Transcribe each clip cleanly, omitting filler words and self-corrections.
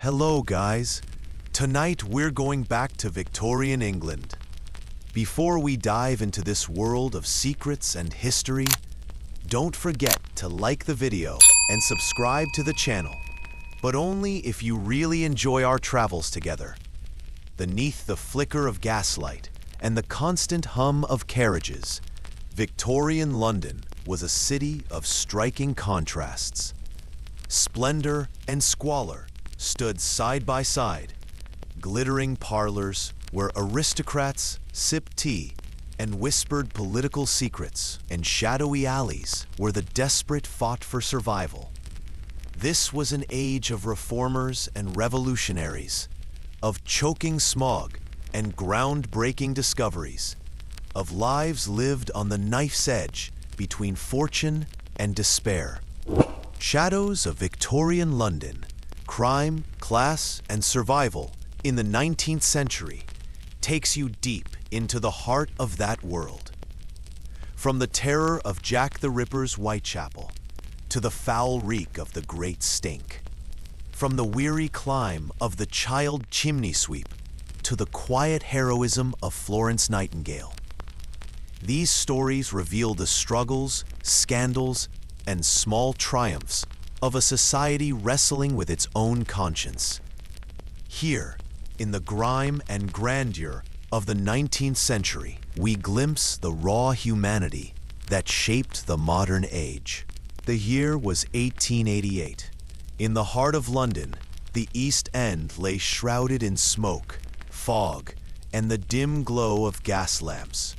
Hello guys, tonight we're going back to Victorian England. Before we dive into this world of secrets and history, don't forget to like the video and subscribe to the channel, but only if you really enjoy our travels together. Beneath the flicker of gaslight and the constant hum of carriages, Victorian London was a city of striking contrasts. Splendor and squalor stood side by side, glittering parlors where aristocrats sipped tea and whispered political secrets, and shadowy alleys where the desperate fought for survival. This was an age of reformers and revolutionaries, of choking smog and groundbreaking discoveries, of lives lived on the knife's edge between fortune and despair. Shadows of Victorian London, crime, class, and survival in the 19th century takes you deep into the heart of that world. From the terror of Jack the Ripper's Whitechapel to the foul reek of the Great Stink. From the weary climb of the child chimney sweep to the quiet heroism of Florence Nightingale. These stories reveal the struggles, scandals, and small triumphs of a society wrestling with its own conscience. Here, in the grime and grandeur of the 19th century, we glimpse the raw humanity that shaped the modern age. The year was 1888. In the heart of London, the East End lay shrouded in smoke, fog, and the dim glow of gas lamps.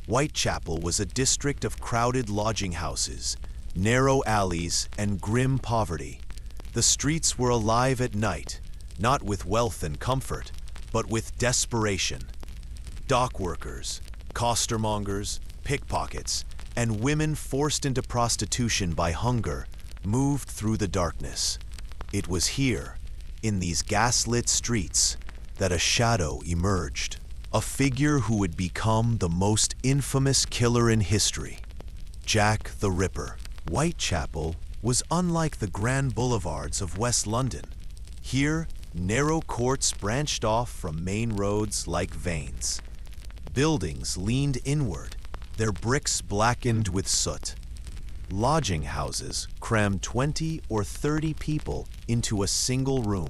Whitechapel was a district of crowded lodging houses, narrow alleys, and grim poverty. The streets were alive at night, not with wealth and comfort, but with desperation. Dock workers, costermongers, pickpockets, and women forced into prostitution by hunger moved through the darkness. It was here, in these gaslit streets, that a shadow emerged, a figure who would become the most infamous killer in history, Jack the Ripper. Whitechapel was unlike the grand boulevards of West London. Here, narrow courts branched off from main roads like veins. Buildings leaned inward, their bricks blackened with soot. Lodging houses crammed 20 or 30 people into a single room.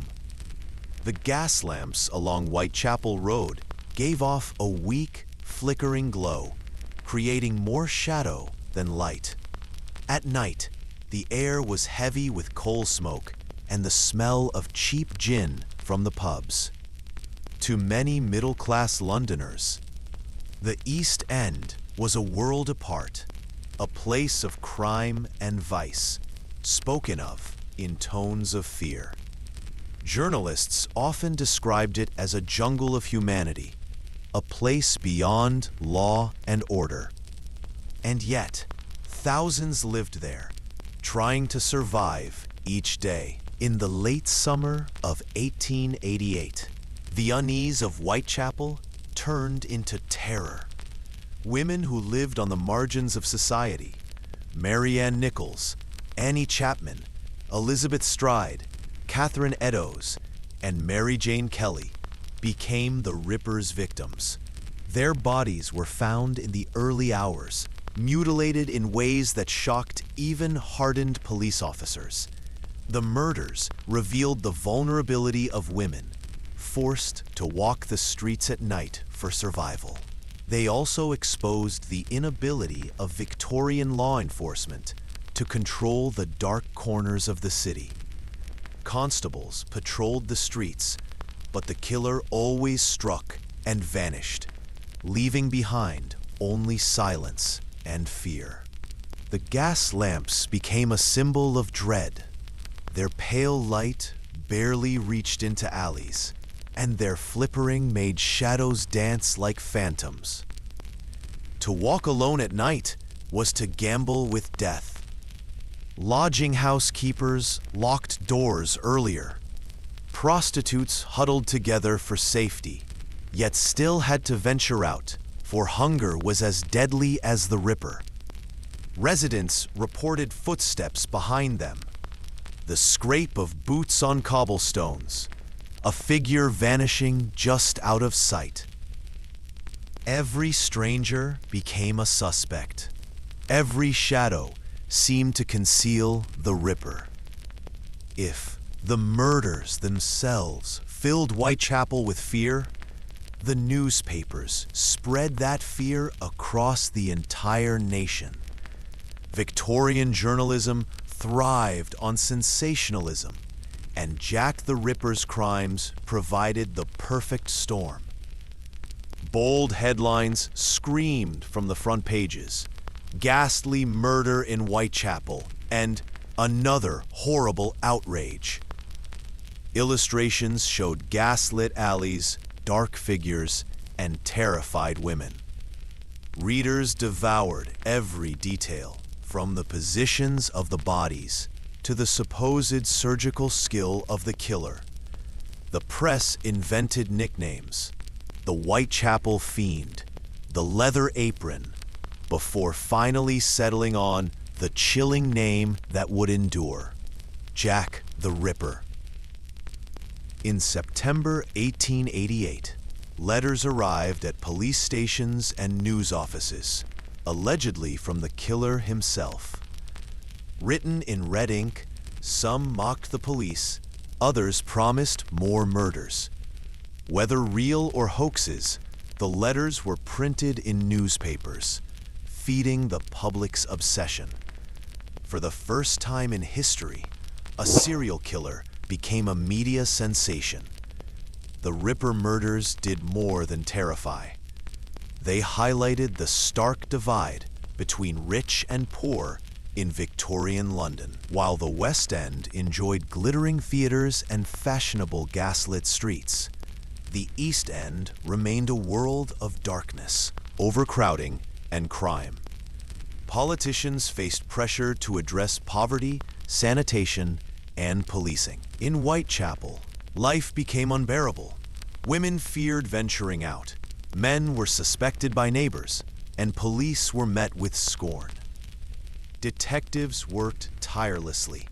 The gas lamps along Whitechapel Road gave off a weak, flickering glow, creating more shadow than light. At night, the air was heavy with coal smoke and the smell of cheap gin from the pubs. To many middle-class Londoners, the East End was a world apart, a place of crime and vice, spoken of in tones of fear. Journalists often described it as a jungle of humanity, a place beyond law and order. And yet, thousands lived there, trying to survive each day. In the late summer of 1888, the unease of Whitechapel turned into terror. Women who lived on the margins of society, Mary Ann Nichols, Annie Chapman, Elizabeth Stride, Catherine Eddowes, and Mary Jane Kelly, became the Ripper's victims. Their bodies were found in the early hours, mutilated in ways that shocked even hardened police officers. The murders revealed the vulnerability of women, forced to walk the streets at night for survival. They also exposed the inability of Victorian law enforcement to control the dark corners of the city. Constables patrolled the streets, but the killer always struck and vanished, leaving behind only silence and fear. The gas lamps became a symbol of dread. Their pale light barely reached into alleys, and their flickering made shadows dance like phantoms. To walk alone at night was to gamble with death. Lodging house keepers locked doors earlier. Prostitutes huddled together for safety, yet still had to venture out, for hunger was as deadly as the Ripper. Residents reported footsteps behind them, the scrape of boots on cobblestones, a figure vanishing just out of sight. Every stranger became a suspect. Every shadow seemed to conceal the Ripper. If the murders themselves filled Whitechapel with fear, the newspapers spread that fear across the entire nation. Victorian journalism thrived on sensationalism, and Jack the Ripper's crimes provided the perfect storm. Bold headlines screamed from the front pages: "Ghastly murder in Whitechapel," and "Another horrible outrage." Illustrations showed gaslit alleys, dark figures, and terrified women. Readers devoured every detail, from the positions of the bodies to the supposed surgical skill of the killer. The press invented nicknames: the Whitechapel Fiend, the Leather Apron, before finally settling on the chilling name that would endure: Jack the Ripper. In September 1888, letters arrived at police stations and news offices, allegedly from the killer himself. Written in red ink, some mocked the police, others promised more murders. Whether real or hoaxes, the letters were printed in newspapers, feeding the public's obsession. For the first time in history, a serial killer became a media sensation. The Ripper murders did more than terrify. They highlighted the stark divide between rich and poor in Victorian London. While the West End enjoyed glittering theaters and fashionable gaslit streets, the East End remained a world of darkness, overcrowding, and crime. Politicians faced pressure to address poverty, sanitation, and policing. In Whitechapel, life became unbearable. Women feared venturing out, men were suspected by neighbors, and police were met with scorn. Detectives worked tirelessly,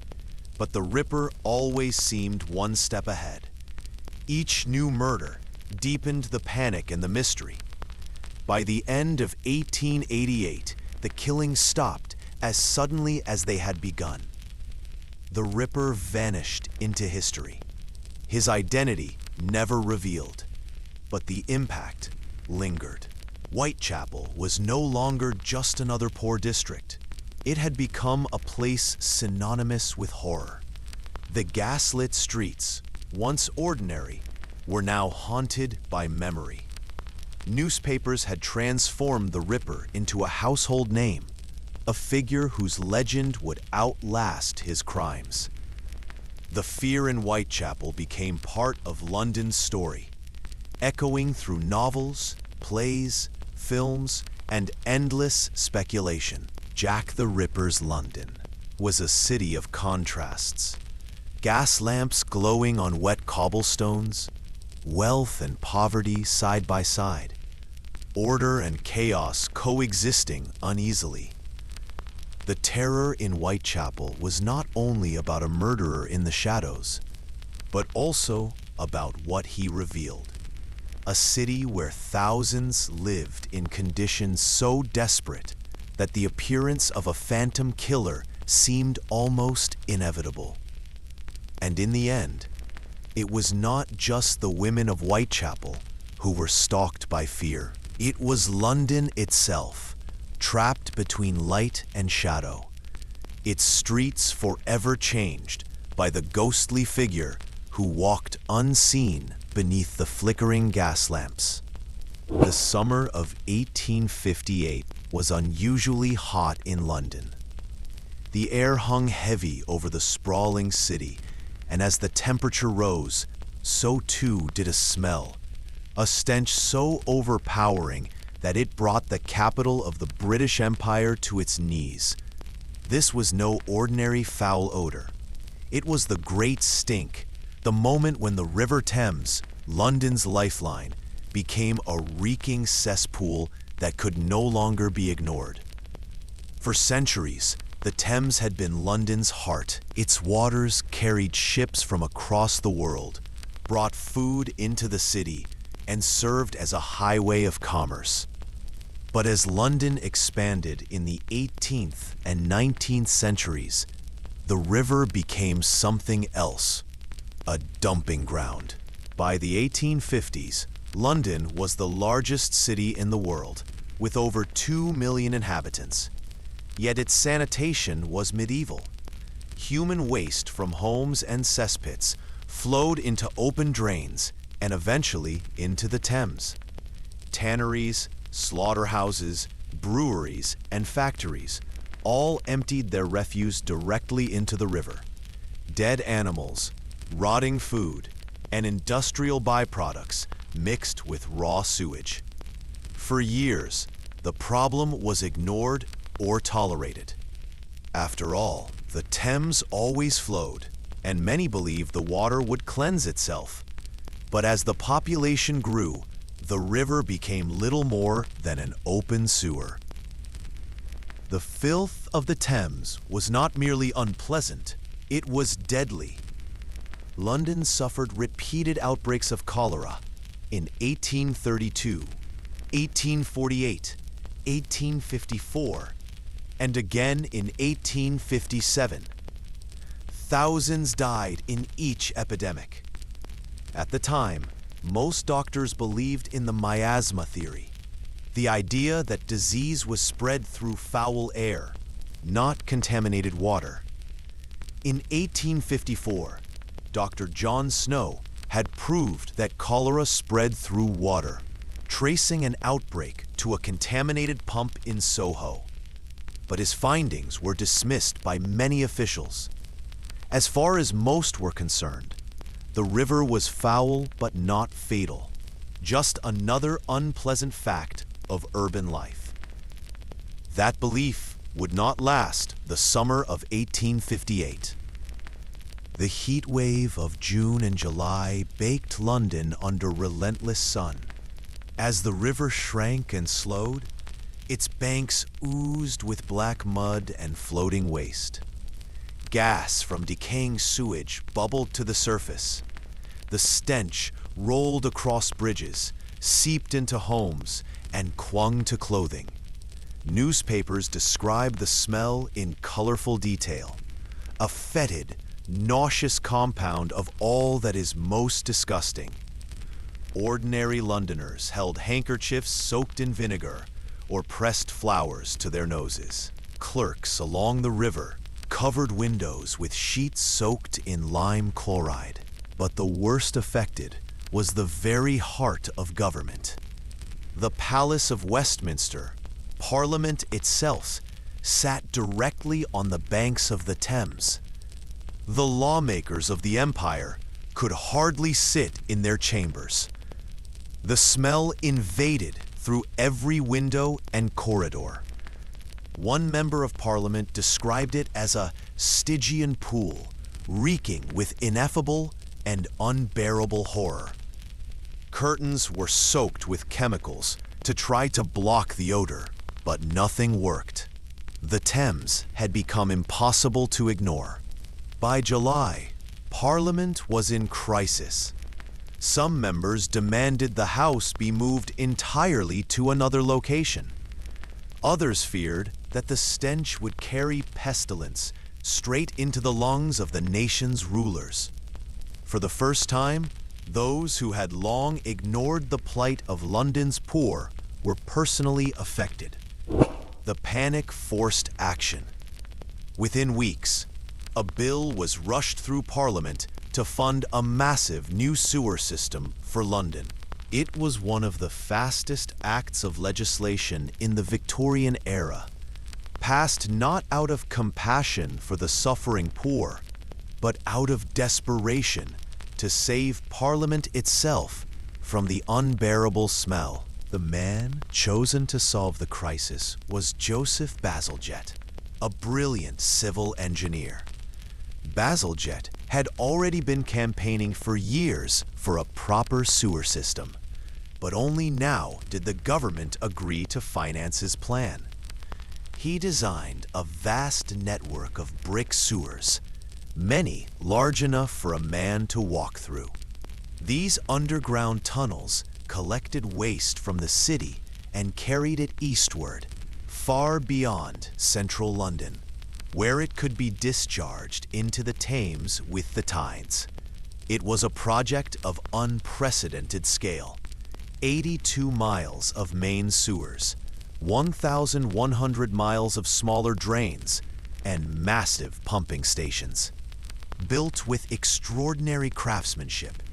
but the Ripper always seemed one step ahead. Each new murder deepened the panic and the mystery. By the end of 1888, the killings stopped as suddenly as they had begun. The Ripper vanished into history. His identity never revealed, but the impact lingered. Whitechapel was no longer just another poor district. It had become a place synonymous with horror. The gaslit streets, once ordinary, were now haunted by memory. Newspapers had transformed the Ripper into a household name, a figure whose legend would outlast his crimes. The fear in Whitechapel became part of London's story, echoing through novels, plays, films, and endless speculation. Jack the Ripper's London was a city of contrasts. Gas lamps glowing on wet cobblestones, wealth and poverty side by side, order and chaos coexisting uneasily. The terror in Whitechapel was not only about a murderer in the shadows, but also about what he revealed. A city where thousands lived in conditions so desperate that the appearance of a phantom killer seemed almost inevitable. And in the end, it was not just the women of Whitechapel who were stalked by fear. It was London itself, trapped between light and shadow, its streets forever changed by the ghostly figure who walked unseen beneath the flickering gas lamps. The summer of 1858 was unusually hot in London. The air hung heavy over the sprawling city, and as the temperature rose, so too did a smell, a stench so overpowering that it brought the capital of the British Empire to its knees. This was no ordinary foul odor. It was the Great Stink, the moment when the River Thames, London's lifeline, became a reeking cesspool that could no longer be ignored. For centuries, The Thames had been London's heart. Its waters carried ships from across the world, brought food into the city, and served as a highway of commerce. But as London expanded in the 18th and 19th centuries, the river became something else, a dumping ground. By the 1850s, London was the largest city in the world, with over 2 million inhabitants. Yet its sanitation was medieval. Human waste from homes and cesspits flowed into open drains and eventually into the Thames. Tanneries, slaughterhouses, breweries, and factories all emptied their refuse directly into the river. Dead animals, rotting food, and industrial byproducts mixed with raw sewage. For years, the problem was ignored or tolerated. After all, the Thames always flowed, and many believed the water would cleanse itself. But as the population grew, the river became little more than an open sewer. The filth of the Thames was not merely unpleasant, it was deadly. London suffered repeated outbreaks of cholera in 1832, 1848, 1854, and again in 1857. Thousands died in each epidemic. At the time, most doctors believed in the miasma theory, the idea that disease was spread through foul air, not contaminated water. In 1854, Dr. John Snow had proved that cholera spread through water, tracing an outbreak to a contaminated pump in Soho. But his findings were dismissed by many officials. As far as most were concerned, the river was foul but not fatal, just another unpleasant fact of urban life. That belief would not last the summer of 1858. The heat wave of June and July baked London under relentless sun. As the river shrank and slowed, its banks oozed with black mud and floating waste. Gas from decaying sewage bubbled to the surface. The stench rolled across bridges, seeped into homes, and clung to clothing. Newspapers described the smell in colorful detail, a fetid, nauseous compound of all that is most disgusting. Ordinary Londoners held handkerchiefs soaked in vinegar or pressed flowers to their noses. Clerks along the river covered windows with sheets soaked in lime chloride. But the worst affected was the very heart of government. The Palace of Westminster, Parliament itself, sat directly on the banks of the Thames. The lawmakers of the empire could hardly sit in their chambers. The smell invaded through every window and corridor. One member of Parliament described it as a Stygian pool, reeking with ineffable and unbearable horror. Curtains were soaked with chemicals to try to block the odor, but nothing worked. The Thames had become impossible to ignore. By July, Parliament was in crisis. Some members demanded the House be moved entirely to another location. Others feared that the stench would carry pestilence straight into the lungs of the nation's rulers. For the first time, those who had long ignored the plight of London's poor were personally affected. The panic forced action. Within weeks, a bill was rushed through Parliament to fund a massive new sewer system for London. It was one of the fastest acts of legislation in the Victorian era, passed not out of compassion for the suffering poor, but out of desperation to save Parliament itself from the unbearable smell. The man chosen to solve the crisis was Joseph Bazalgette, a brilliant civil engineer. Bazalgette had already been campaigning for years for a proper sewer system, but only now did the government agree to finance his plan. He designed a vast network of brick sewers, many large enough for a man to walk through. These underground tunnels collected waste from the city and carried it eastward, far beyond central London, where it could be discharged into the Thames with the tides. It was a project of unprecedented scale. 82 miles of main sewers, 1,100 miles of smaller drains, and massive pumping stations. Built with extraordinary craftsmanship,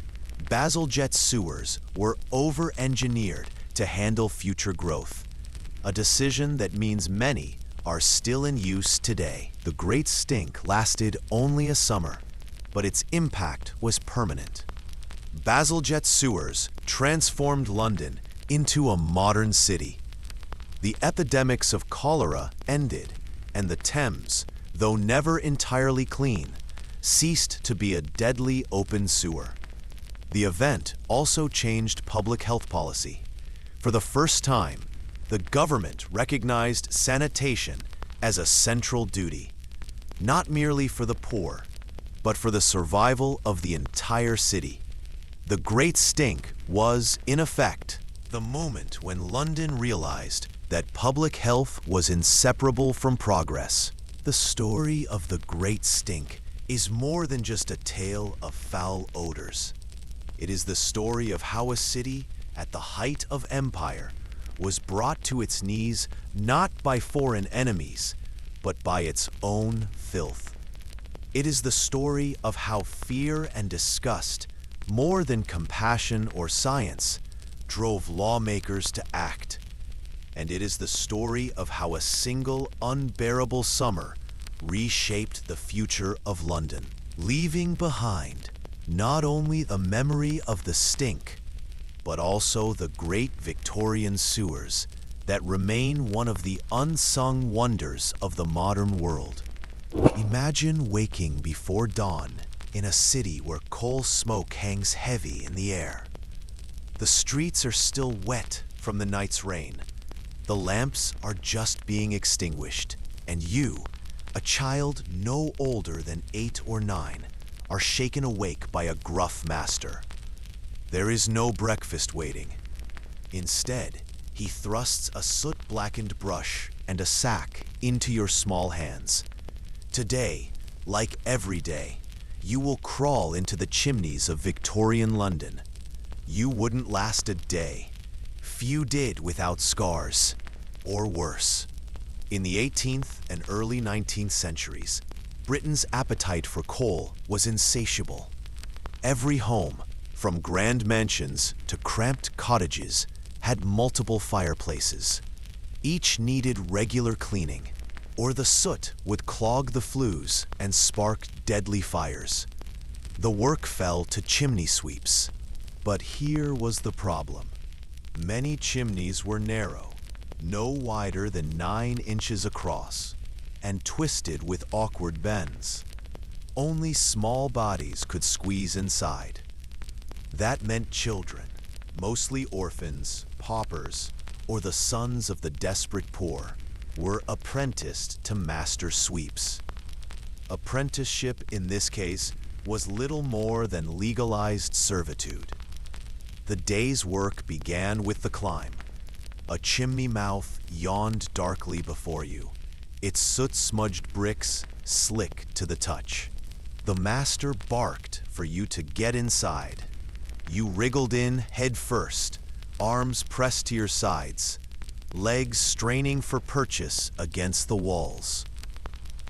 Bazalgette's sewers were over-engineered to handle future growth, a decision that means many are still in use today. The Great Stink lasted only a summer, but its impact was permanent. Bazalgette's sewers transformed London into a modern city. The epidemics of cholera ended, and the Thames, though never entirely clean, ceased to be a deadly open sewer. The event also changed public health policy. For the first time, the government recognized sanitation as a central duty, not merely for the poor, but for the survival of the entire city. The Great Stink was, in effect, the moment when London realized that public health was inseparable from progress. The story of the Great Stink is more than just a tale of foul odors. It is the story of how a city, at the height of empire, was brought to its knees not by foreign enemies, but by its own filth. It is the story of how fear and disgust, more than compassion or science, drove lawmakers to act. And it is the story of how a single unbearable summer reshaped the future of London, leaving behind not only the memory of the stink, but also the great Victorian sewers that remain one of the unsung wonders of the modern world. Imagine waking before dawn in a city where coal smoke hangs heavy in the air. The streets are still wet from the night's rain. The lamps are just being extinguished, and you, a child no older than 8 or 9, are shaken awake by a gruff master. There is no breakfast waiting. Instead, he thrusts a soot-blackened brush and a sack into your small hands. Today, like every day, you will crawl into the chimneys of Victorian London. You wouldn't last a day. Few did without scars, or worse. In the 18th and early 19th centuries, Britain's appetite for coal was insatiable. Every home, from grand mansions to cramped cottages, had multiple fireplaces. Each needed regular cleaning, or the soot would clog the flues and spark deadly fires. The work fell to chimney sweeps. But here was the problem. Many chimneys were narrow, no wider than 9 inches across, and twisted with awkward bends. Only small bodies could squeeze inside. That meant children, mostly orphans, paupers, or the sons of the desperate poor, were apprenticed to master sweeps. Apprenticeship in this case was little more than legalized servitude. The day's work began with the climb. A chimney mouth yawned darkly before you, its soot-smudged bricks slick to the touch. The master barked for you to get inside. You wriggled in head first, arms pressed to your sides, legs straining for purchase against the walls.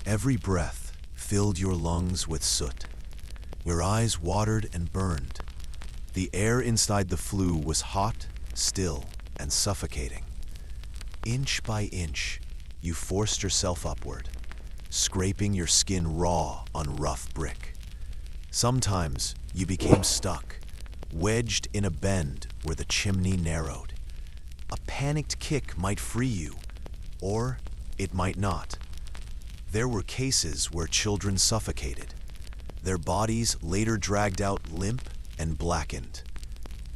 Every breath filled your lungs with soot. Your eyes watered and burned. The air inside the flue was hot, still, and suffocating. Inch by inch, you forced yourself upward, scraping your skin raw on rough brick. Sometimes you became stuck, wedged in a bend where the chimney narrowed. A panicked kick might free you, or it might not. There were cases where children suffocated, their bodies later dragged out limp and blackened.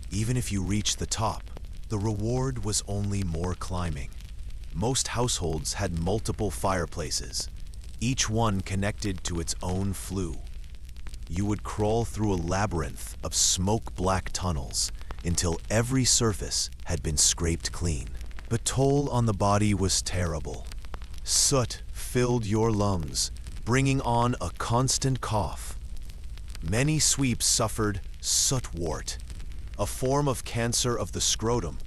Even if you reached the top, the reward was only more climbing. Most households had multiple fireplaces, each one connected to its own flue. You would crawl through a labyrinth of smoke-black tunnels until every surface had been scraped clean. The toll on the body was terrible. Soot filled your lungs, bringing on a constant cough. Many sweeps suffered soot wart, a form of cancer of the scrotum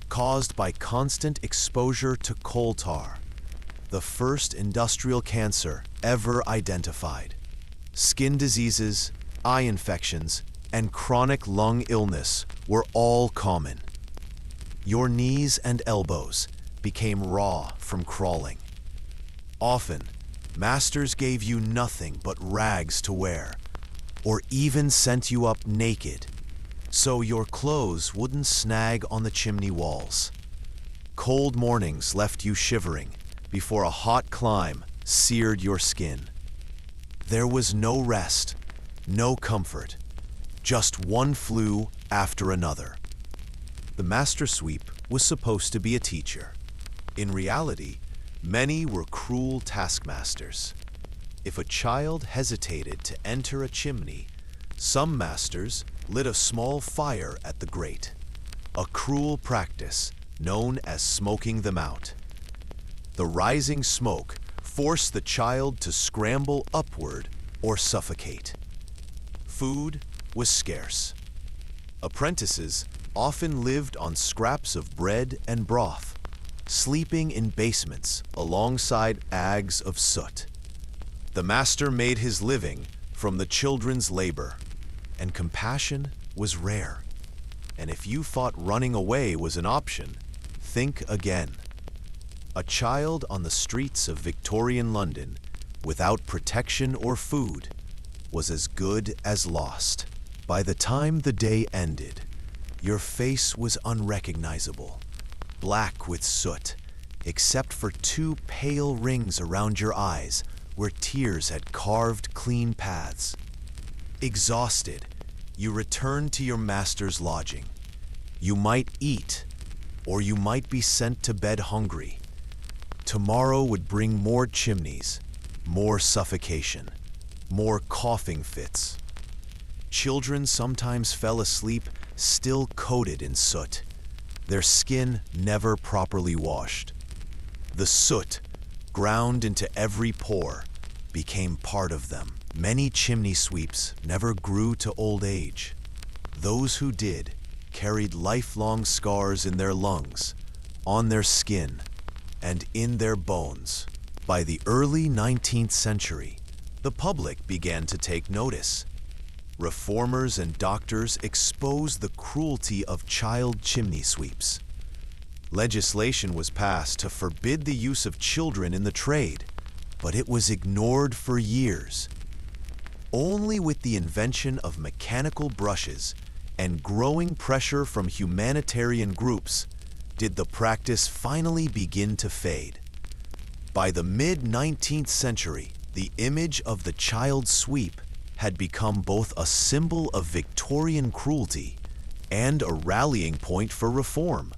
caused by constant exposure to coal tar, the first industrial cancer ever identified. Skin diseases, eye infections, and chronic lung illness were all common. Your knees and elbows became raw from crawling. Often, masters gave you nothing but rags to wear, or even sent you up naked, so your clothes wouldn't snag on the chimney walls. Cold mornings left you shivering before a hot climb seared your skin. There was no rest, no comfort, just one flue after another. The master sweep was supposed to be a teacher. In reality, many were cruel taskmasters. If a child hesitated to enter a chimney, some masters lit a small fire at the grate, a cruel practice known as smoking them out. The rising smoke forced the child to scramble upward or suffocate. Food was scarce. Apprentices often lived on scraps of bread and broth, sleeping in basements alongside ags of soot. The master made his living from the children's labor, and compassion was rare. And if you thought running away was an option, think again. A child on the streets of Victorian London without protection or food was as good as lost. By the time the day ended, your face was unrecognizable, black with soot, except for two pale rings around your eyes where tears had carved clean paths. Exhausted, you returned to your master's lodging. You might eat, or you might be sent to bed hungry. Tomorrow would bring more chimneys, more suffocation, more coughing fits. Children sometimes fell asleep still coated in soot, their skin never properly washed. The soot, ground into every pore, became part of them. Many chimney sweeps never grew to old age. Those who did carried lifelong scars in their lungs, on their skin, and in their bones. By the early 19th century, the public began to take notice. Reformers and doctors exposed the cruelty of child chimney sweeps. Legislation was passed to forbid the use of children in the trade, but it was ignored for years. Only with the invention of mechanical brushes and growing pressure from humanitarian groups did the practice finally begin to fade. By the mid-19th century, the image of the child sweep had become both a symbol of Victorian cruelty and a rallying point for reform.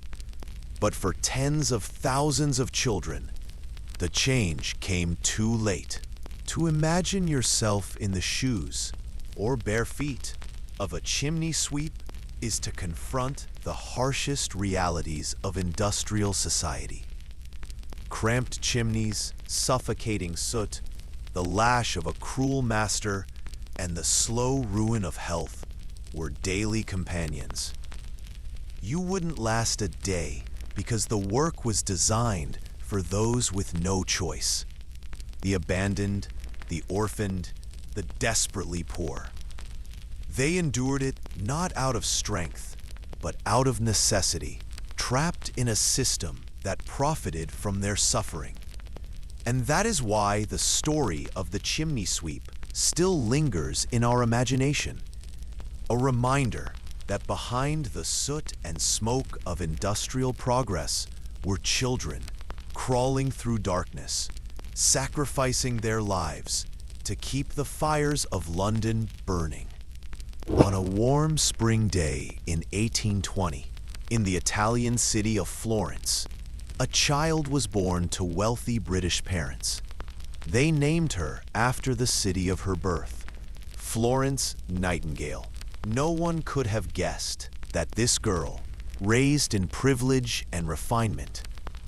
But for tens of thousands of children, the change came too late. To imagine yourself in the shoes or bare feet of a chimney sweep is to confront the harshest realities of industrial society. Cramped chimneys, suffocating soot, the lash of a cruel master, and the slow ruin of health were daily companions. You wouldn't last a day because the work was designed for those with no choice. The abandoned, the orphaned, the desperately poor. They endured it not out of strength, but out of necessity, trapped in a system that profited from their suffering. And that is why the story of the chimney sweep still lingers in our imagination, a reminder that behind the soot and smoke of industrial progress were children crawling through darkness, sacrificing their lives to keep the fires of London burning. On a warm spring day in 1820, in the Italian city of Florence, a child was born to wealthy British parents. They named her after the city of her birth, Florence Nightingale. No one could have guessed that this girl, raised in privilege and refinement,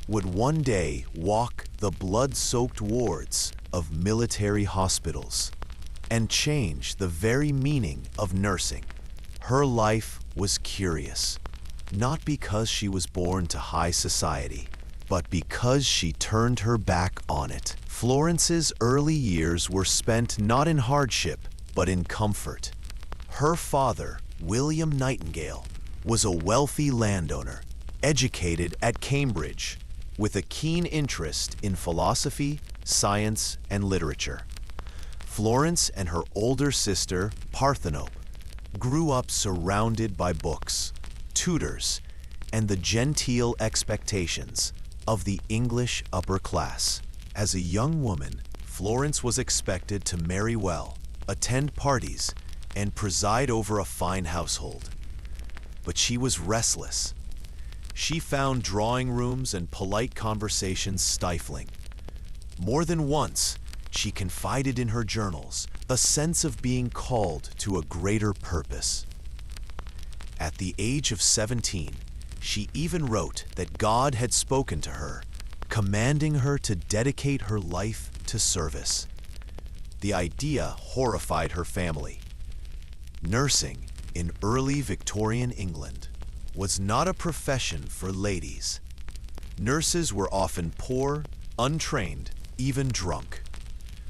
would one day walk the blood-soaked wards of military hospitals and change the very meaning of nursing. Her life was curious, not because she was born to high society, but because she turned her back on it. Florence's early years were spent not in hardship, but in comfort. Her father, William Nightingale, was a wealthy landowner, educated at Cambridge, with a keen interest in philosophy, science, and literature. Florence and her older sister, Parthenope, grew up surrounded by books, tutors, and the genteel expectations of the English upper class. As a young woman, Florence was expected to marry well, attend parties, and preside over a fine household. But she was restless. She found drawing rooms and polite conversations stifling. More than once, she confided in her journals a sense of being called to a greater purpose. At the age of 17, she even wrote that God had spoken to her, commanding her to dedicate her life to service. The idea horrified her family. Nursing in early Victorian England was not a profession for ladies. Nurses were often poor, untrained, even drunk.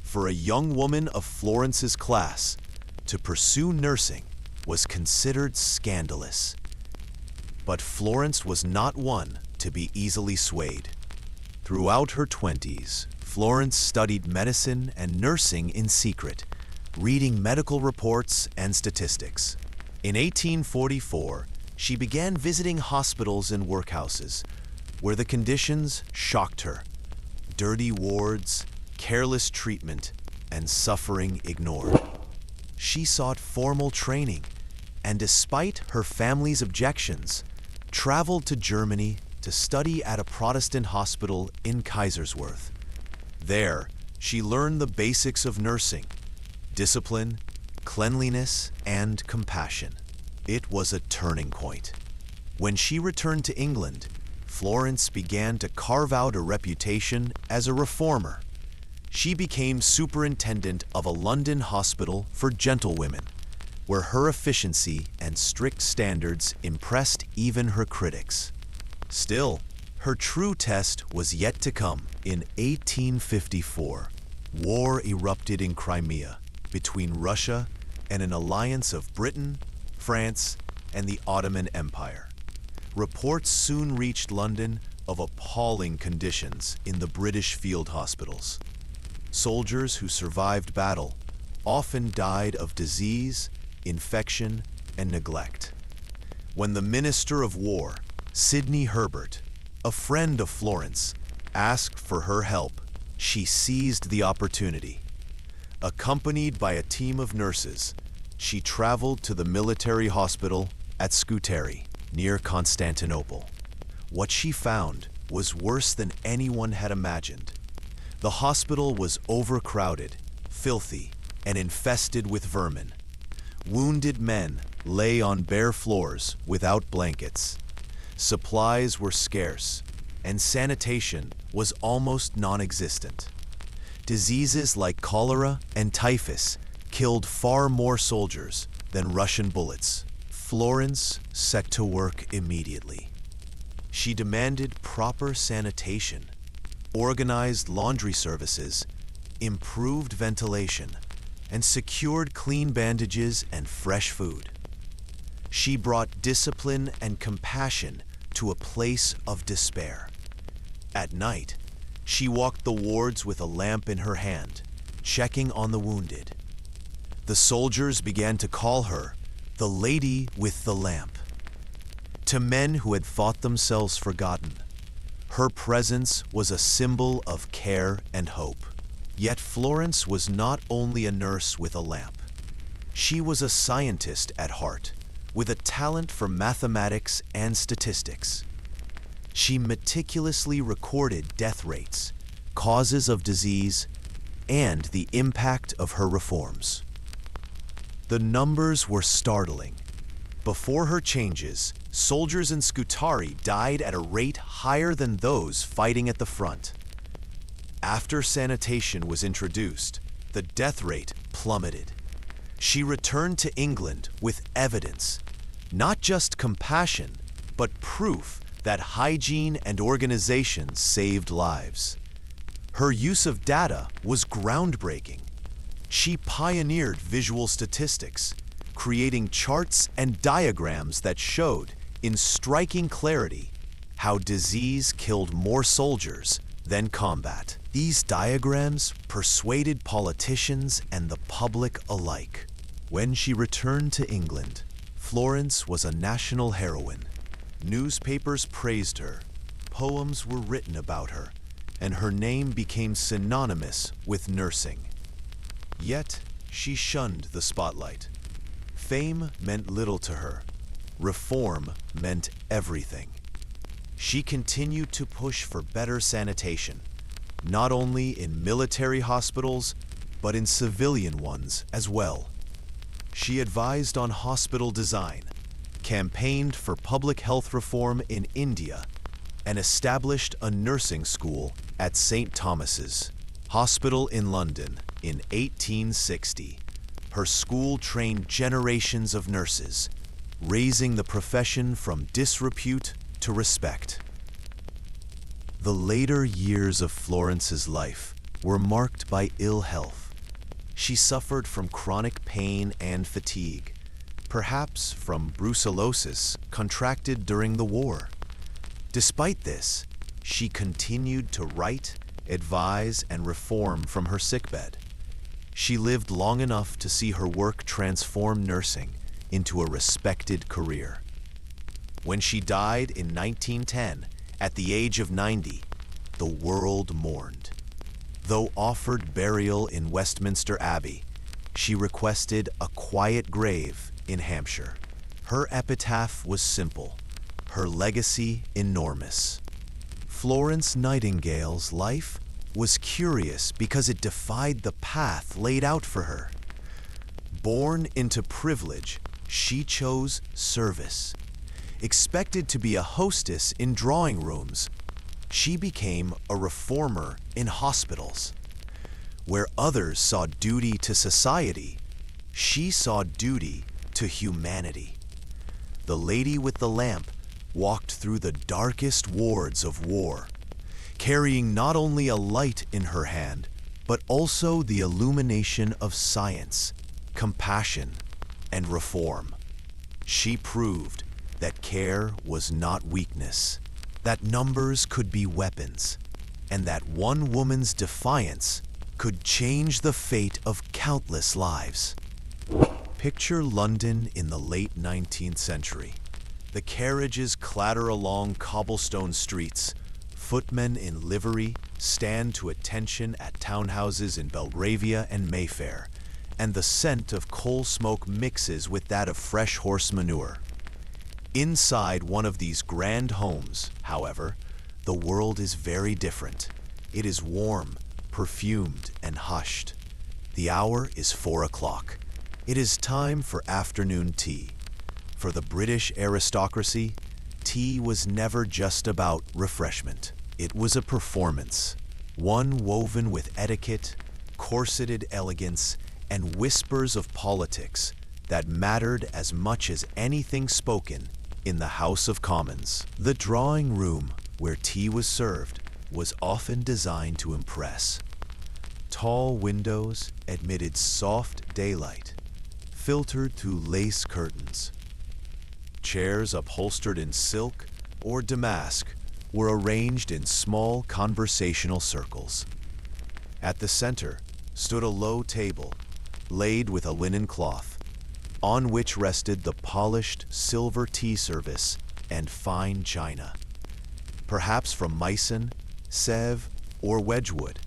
For a young woman of Florence's class, to pursue nursing was considered scandalous. But Florence was not one to be easily swayed. Throughout her 20s, Florence studied medicine and nursing in secret, reading medical reports and statistics. In 1844, she began visiting hospitals and workhouses, where the conditions shocked her. Dirty wards, careless treatment, and suffering ignored. She sought formal training, and despite her family's objections, traveled to Germany to study at a Protestant hospital in Kaiserswerth. There, she learned the basics of nursing: discipline, cleanliness, and compassion. It was a turning point. When she returned to England, Florence began to carve out a reputation as a reformer. She became superintendent of a London hospital for gentlewomen, where her efficiency and strict standards impressed even her critics. Still, her true test was yet to come. In 1854, war erupted in Crimea between Russia and an alliance of Britain, France, and the Ottoman Empire. Reports soon reached London of appalling conditions in the British field hospitals. Soldiers who survived battle often died of disease, infection, and neglect. When the Minister of War, Sidney Herbert, a friend of Florence, asked for her help, she seized the opportunity. Accompanied by a team of nurses, she traveled to the military hospital at Scutari, near Constantinople. What she found was worse than anyone had imagined. The hospital was overcrowded, filthy, and infested with vermin. Wounded men lay on bare floors without blankets. Supplies were scarce, and sanitation was almost non-existent. Diseases like cholera and typhus killed far more soldiers than Russian bullets. Florence set to work immediately. She demanded proper sanitation, organized laundry services, improved ventilation, and secured clean bandages and fresh food. She brought discipline and compassion to a place of despair. At night, she walked the wards with a lamp in her hand, checking on the wounded. The soldiers began to call her the lady with the lamp. To men who had thought themselves forgotten, her presence was a symbol of care and hope. Yet Florence was not only a nurse with a lamp. She was a scientist at heart, with a talent for mathematics and statistics. She meticulously recorded death rates, causes of disease, and the impact of her reforms. The numbers were startling. Before her changes, soldiers in Scutari died at a rate higher than those fighting at the front. After sanitation was introduced, the death rate plummeted. She returned to England with evidence, not just compassion, but proof that hygiene and organization saved lives. Her use of data was groundbreaking. She pioneered visual statistics, creating charts and diagrams that showed, in striking clarity, how disease killed more soldiers than combat. These diagrams persuaded politicians and the public alike. When she returned to England, Florence was a national heroine. Newspapers praised her, poems were written about her, and her name became synonymous with nursing. Yet, she shunned the spotlight. Fame meant little to her. Reform meant everything. She continued to push for better sanitation, not only in military hospitals, but in civilian ones as well. She advised on hospital design, campaigned for public health reform in India, and established a nursing school at St. Thomas's Hospital in London in 1860. Her school trained generations of nurses, raising the profession from disrepute to respect. The later years of Florence's life were marked by ill health. She suffered from chronic pain and fatigue, perhaps from brucellosis contracted during the war. Despite this, she continued to write, advise, and reform from her sickbed. She lived long enough to see her work transform nursing into a respected career. When she died in 1910, at the age of 90, the world mourned. Though offered burial in Westminster Abbey, she requested a quiet grave in Hampshire. Her epitaph was simple, her legacy enormous. Florence Nightingale's life was curious because it defied the path laid out for her. Born into privilege, she chose service. Expected to be a hostess in drawing rooms, she became a reformer in hospitals. Where others saw duty to society, she saw duty to humanity. The lady with the lamp walked through the darkest wards of war, carrying not only a light in her hand, but also the illumination of science, compassion, and reform. She proved that care was not weakness, that numbers could be weapons, and that one woman's defiance could change the fate of countless lives. Picture London in the late 19th century. The carriages clatter along cobblestone streets, footmen in livery stand to attention at townhouses in Belgravia and Mayfair, and the scent of coal smoke mixes with that of fresh horse manure. Inside one of these grand homes, however, the world is very different. It is warm, perfumed, and hushed. The hour is 4 o'clock. It is time for afternoon tea. For the British aristocracy, tea was never just about refreshment. It was a performance, one woven with etiquette, corseted elegance, and whispers of politics that mattered as much as anything spoken in the House of Commons. The drawing room where tea was served was often designed to impress. Tall windows admitted soft daylight, filtered through lace curtains. Chairs upholstered in silk or damask were arranged in small conversational circles. At the center stood a low table, laid with a linen cloth, on which rested the polished silver tea service and fine china, perhaps from Meissen, Sèvres, or Wedgwood,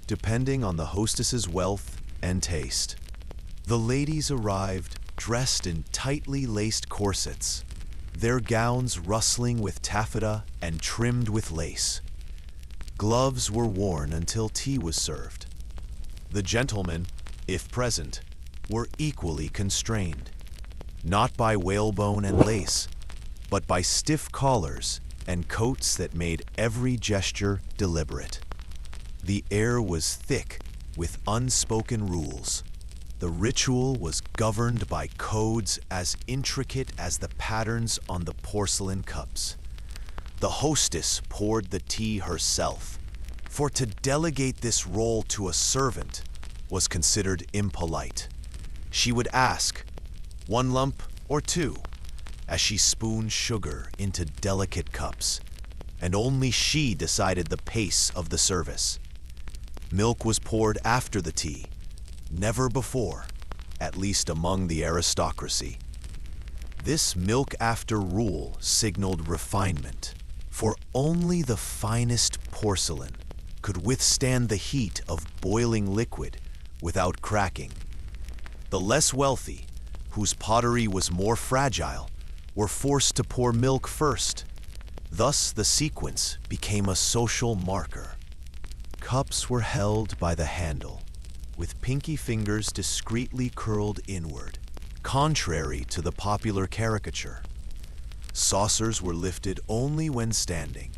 depending on the hostess's wealth and taste. The ladies arrived dressed in tightly laced corsets, their gowns rustling with taffeta and trimmed with lace. Gloves were worn until tea was served. The gentlemen, if present, were equally constrained, not by whalebone and lace, but by stiff collars and coats that made every gesture deliberate. The air was thick with unspoken rules. The ritual was governed by codes as intricate as the patterns on the porcelain cups. The hostess poured the tea herself, for to delegate this role to a servant was considered impolite. She would ask, 1 lump or 2, as she spooned sugar into delicate cups, and only she decided the pace of the service. Milk was poured after the tea, never before, at least among the aristocracy. This milk after rule signaled refinement, for only the finest porcelain could withstand the heat of boiling liquid without cracking. The less wealthy, whose pottery was more fragile, were forced to pour milk first. Thus, the sequence became a social marker. Cups were held by the handle, with pinky fingers discreetly curled inward, contrary to the popular caricature. Saucers were lifted only when standing.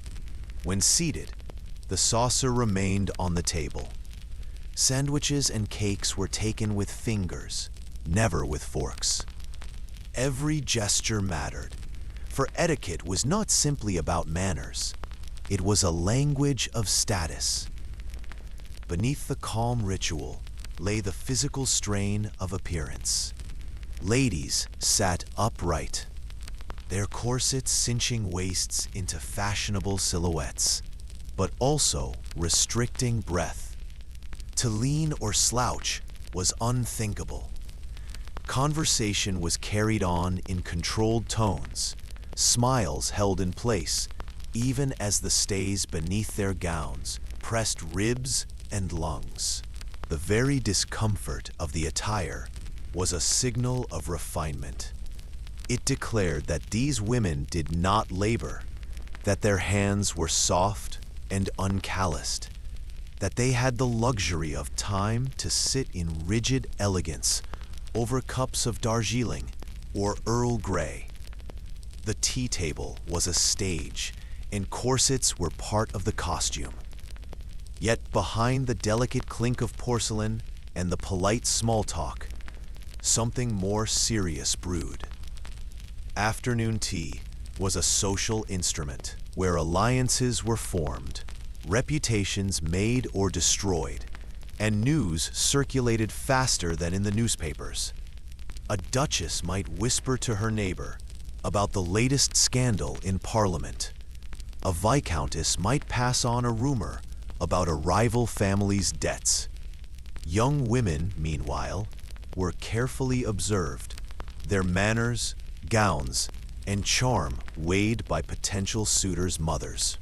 When seated, the saucer remained on the table. Sandwiches and cakes were taken with fingers, never with forks. Every gesture mattered, for etiquette was not simply about manners. It was a language of status. Beneath the calm ritual lay the physical strain of appearance. Ladies sat upright, their corsets cinching waists into fashionable silhouettes, but also restricting breath. To lean or slouch was unthinkable. Conversation was carried on in controlled tones, smiles held in place, even as the stays beneath their gowns pressed ribs and lungs. The very discomfort of the attire was a signal of refinement. It declared that these women did not labor, that their hands were soft and uncalloused, that they had the luxury of time to sit in rigid elegance over cups of Darjeeling or Earl Grey. The tea table was a stage, and corsets were part of the costume. Yet behind the delicate clink of porcelain and the polite small talk, something more serious brewed. Afternoon tea was a social instrument where alliances were formed, reputations made or destroyed, and news circulated faster than in the newspapers. A duchess might whisper to her neighbor about the latest scandal in Parliament. A viscountess might pass on a rumor about a rival family's debts. Young women, meanwhile, were carefully observed, their manners, gowns, and charm weighed by potential suitors' mothers.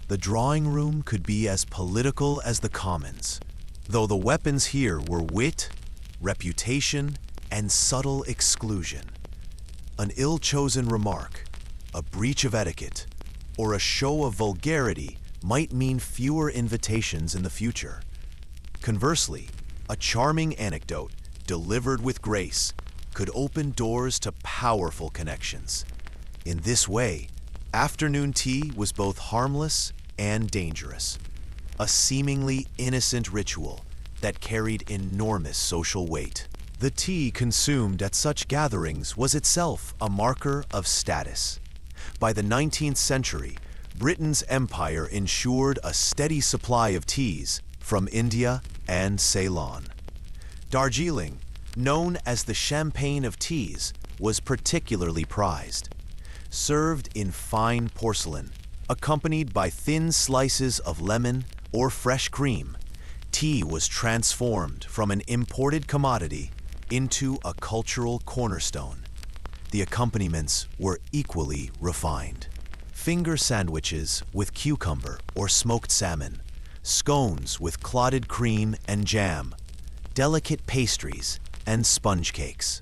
The drawing room could be as political as the Commons, though the weapons here were wit, reputation, and subtle exclusion. An ill-chosen remark, a breach of etiquette, or a show of vulgarity might mean fewer invitations in the future. Conversely, a charming anecdote delivered with grace could open doors to powerful connections. In this way, afternoon tea was both harmless and dangerous, a seemingly innocent ritual that carried enormous social weight. The tea consumed at such gatherings was itself a marker of status. By the 19th century, Britain's empire ensured a steady supply of teas from India and Ceylon. Darjeeling, known as the champagne of teas, was particularly prized. Served in fine porcelain, accompanied by thin slices of lemon or fresh cream, tea was transformed from an imported commodity into a cultural cornerstone. The accompaniments were equally refined. Finger sandwiches with cucumber or smoked salmon, scones with clotted cream and jam, delicate pastries, and sponge cakes.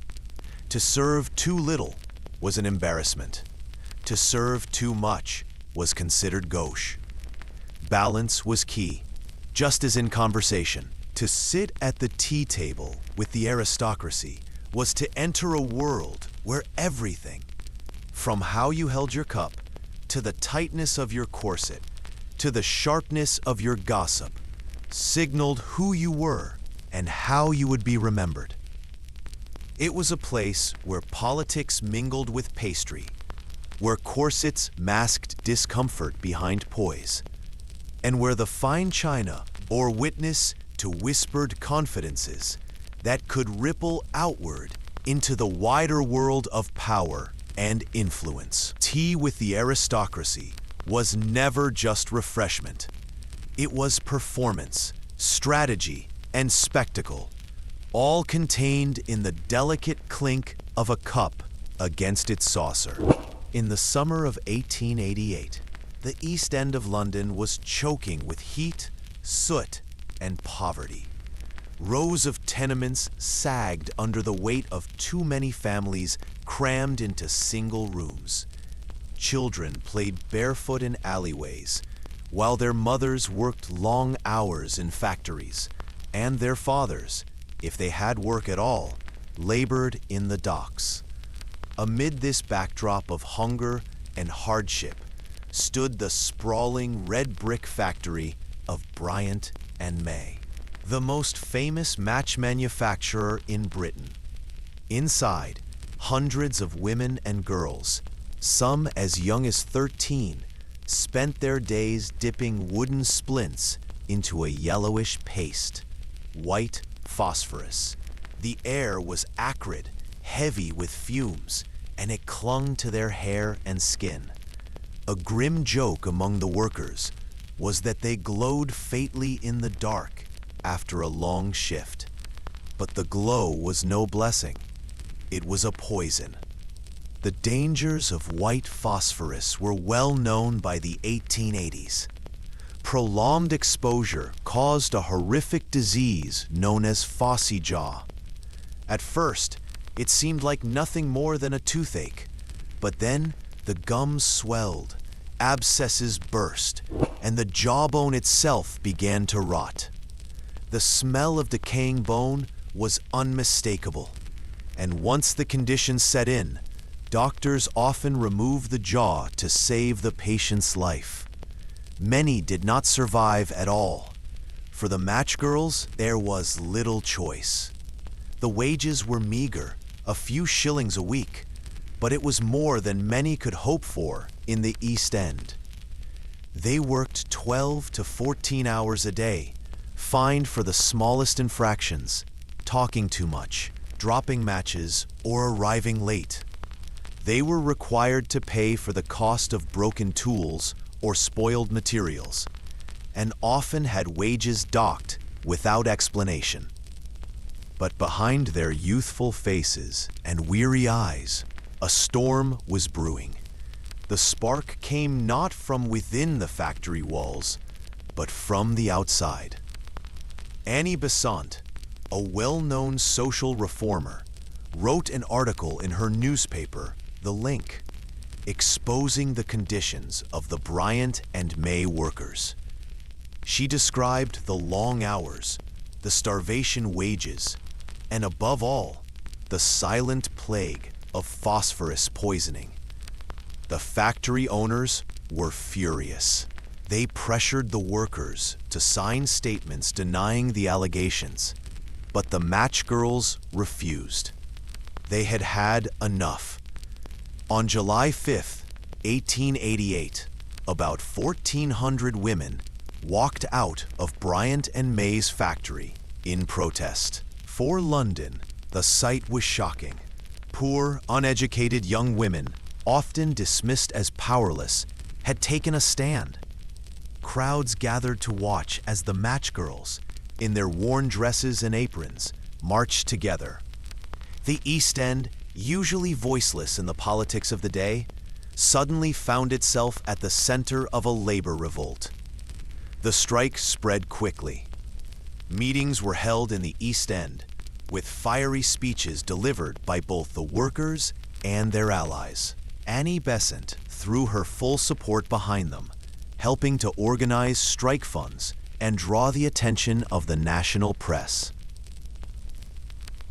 To serve too little was an embarrassment. To serve too much was considered gauche. Balance was key, just as in conversation. To sit at the tea table with the aristocracy was to enter a world where everything, from how you held your cup, to the tightness of your corset, to the sharpness of your gossip, signaled who you were and how you would be remembered. It was a place where politics mingled with pastry, where corsets masked discomfort behind poise, and where the fine china bore witness to whispered confidences that could ripple outward into the wider world of power and influence. Tea with the aristocracy was never just refreshment. It was performance, strategy, and spectacle, all contained in the delicate clink of a cup against its saucer. In the summer of 1888, the East End of London was choking with heat, soot, and poverty. Rows of tenements sagged under the weight of too many families crammed into single rooms. Children played barefoot in alleyways, while their mothers worked long hours in factories, and their fathers, if they had work at all, labored in the docks. Amid this backdrop of hunger and hardship stood the sprawling red brick factory of Bryant and May, the most famous match manufacturer in Britain. Inside, hundreds of women and girls, some as young as 13, spent their days dipping wooden splints into a yellowish paste, white phosphorus. The air was acrid, heavy with fumes, and it clung to their hair and skin. A grim joke among the workers was that they glowed faintly in the dark after a long shift. But the glow was no blessing. It was a poison. The dangers of white phosphorus were well known by the 1880s. Prolonged exposure caused a horrific disease known as phossy jaw. At first, it seemed like nothing more than a toothache, but then the gums swelled, abscesses burst, and the jawbone itself began to rot. The smell of decaying bone was unmistakable, and once the condition set in, doctors often removed the jaw to save the patient's life. Many did not survive at all. For the match girls, there was little choice. The wages were meager, a few shillings a week, but it was more than many could hope for in the East End. They worked 12 to 14 hours a day, fined for the smallest infractions, talking too much, dropping matches, or arriving late. They were required to pay for the cost of broken tools or spoiled materials, and often had wages docked without explanation. But behind their youthful faces and weary eyes, a storm was brewing. The spark came not from within the factory walls, but from the outside. Annie Besant, a well-known social reformer, wrote an article in her newspaper, The Link, exposing the conditions of the Bryant and May workers. She described the long hours, the starvation wages, and above all, the silent plague of phosphorus poisoning. The factory owners were furious. They pressured the workers to sign statements denying the allegations, but the match girls refused. They had had enough. On July 5th, 1888, about 1,400 women walked out of Bryant and May's factory in protest. For London, the sight was shocking. Poor, uneducated young women, often dismissed as powerless, had taken a stand. Crowds gathered to watch as the match girls, in their worn dresses and aprons, marched together. The East End, usually voiceless in the politics of the day, suddenly found itself at the center of a labor revolt. The strike spread quickly. Meetings were held in the East End, with fiery speeches delivered by both the workers and their allies. Annie Besant, threw her full support behind them, helping to organize strike funds and draw the attention of the national press.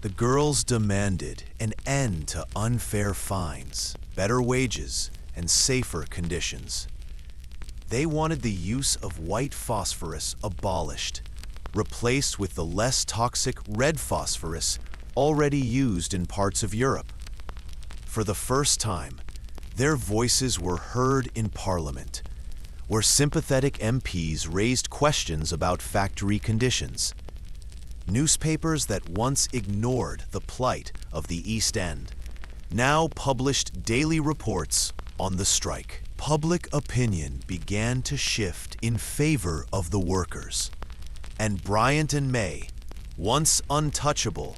The girls demanded an end to unfair fines, better wages, and safer conditions. They wanted the use of white phosphorus abolished, replaced with the less toxic red phosphorus already used in parts of Europe. For the first time, their voices were heard in Parliament, where sympathetic MPs raised questions about factory conditions. Newspapers that once ignored the plight of the East End now published daily reports on the strike. Public opinion began to shift in favor of the workers, and Bryant and May, once untouchable,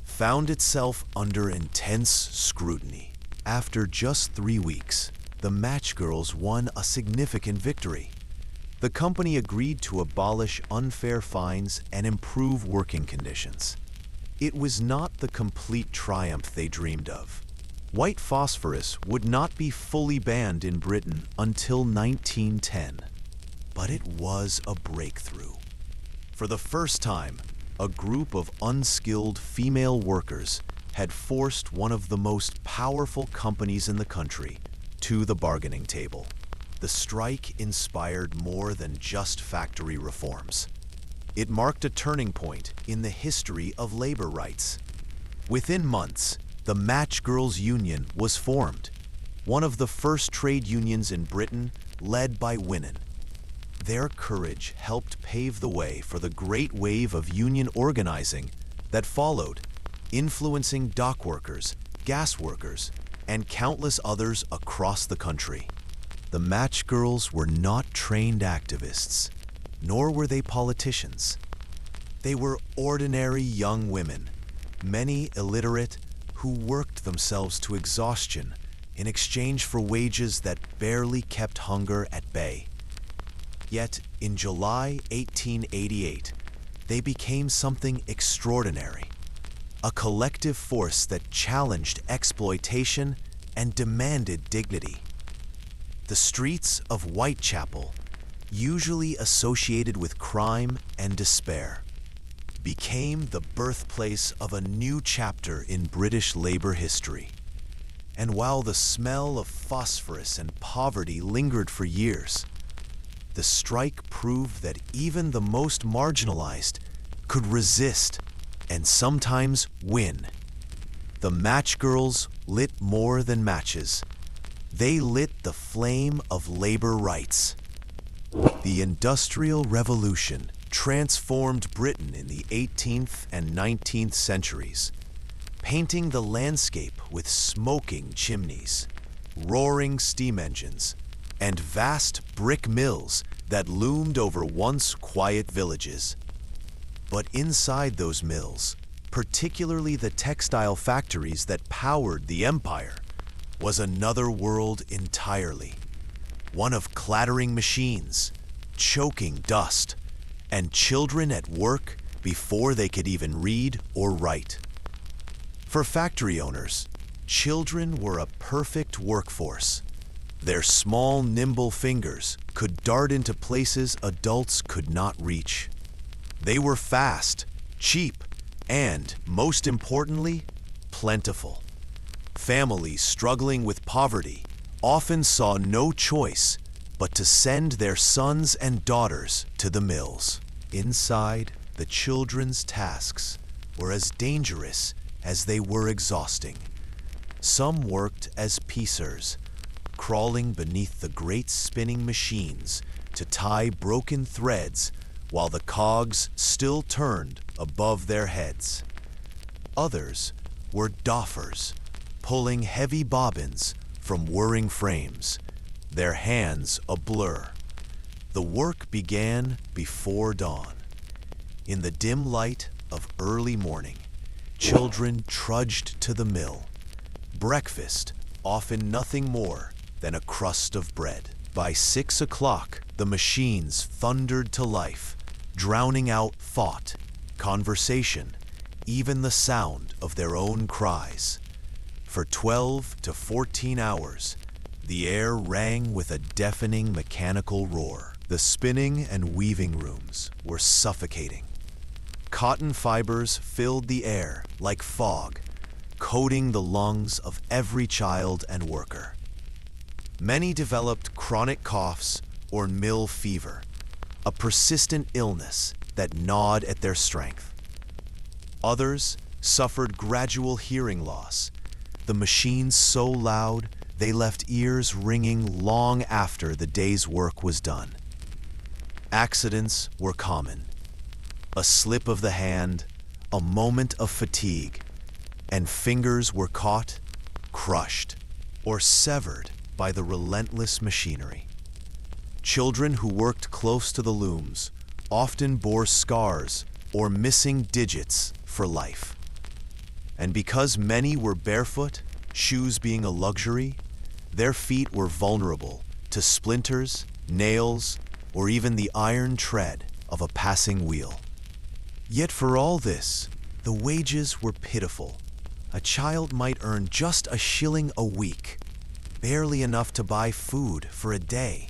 found itself under intense scrutiny. After just 3 weeks, the Match Girls won a significant victory. The company agreed to abolish unfair fines and improve working conditions. It was not the complete triumph they dreamed of. White phosphorus would not be fully banned in Britain until 1910, but it was a breakthrough. For the first time, a group of unskilled female workers had forced one of the most powerful companies in the country to the bargaining table. The strike inspired more than just factory reforms. It marked a turning point in the history of labor rights. Within months, the Match Girls Union was formed, one of the first trade unions in Britain, led by women. Their courage helped pave the way for the great wave of union organizing that followed, influencing dock workers, gas workers, and countless others across the country. The Match Girls were not trained activists, nor were they politicians. They were ordinary young women, many illiterate, who worked themselves to exhaustion in exchange for wages that barely kept hunger at bay. Yet, in July 1888, they became something extraordinary, a collective force that challenged exploitation and demanded dignity. The streets of Whitechapel, usually associated with crime and despair, became the birthplace of a new chapter in British labor history. And while the smell of phosphorus and poverty lingered for years, the strike proved that even the most marginalized could resist and sometimes win. The Match Girls lit more than matches. They lit the flame of labor rights. The Industrial Revolution transformed Britain in the 18th and 19th centuries, painting the landscape with smoking chimneys, roaring steam engines, and vast brick mills that loomed over once quiet villages. But inside those mills, particularly the textile factories that powered the empire, was another world entirely. One of clattering machines, choking dust, and children at work before they could even read or write. For factory owners, children were a perfect workforce. Their small, nimble fingers could dart into places adults could not reach. They were fast, cheap, and, most importantly, plentiful. Families struggling with poverty often saw no choice but to send their sons and daughters to the mills. Inside, the children's tasks were as dangerous as they were exhausting. Some worked as piecers, crawling beneath the great spinning machines to tie broken threads while the cogs still turned above their heads. Others were doffers, pulling heavy bobbins from whirring frames, their hands a blur. The work began before dawn. In the dim light of early morning, children trudged to the mill. Breakfast, often nothing more than a crust of bread. By 6 o'clock, the machines thundered to life, drowning out thought, conversation, even the sound of their own cries. For 12 to 14 hours, The air rang with a deafening mechanical roar. The spinning and weaving rooms were suffocating. Cotton fibers filled the air like fog, coating the lungs of every child and worker. Many developed chronic coughs or mill fever, a persistent illness that gnawed at their strength. Others suffered gradual hearing loss, the machines so loud they left ears ringing long after the day's work was done. Accidents were common. A slip of the hand, a moment of fatigue, and fingers were caught, crushed, or severed by the relentless machinery. Children who worked close to the looms often bore scars or missing digits for life. And because many were barefoot, shoes being a luxury, their feet were vulnerable to splinters, nails, or even the iron tread of a passing wheel. Yet for all this, the wages were pitiful. A child might earn just a shilling a week, barely enough to buy food for a day.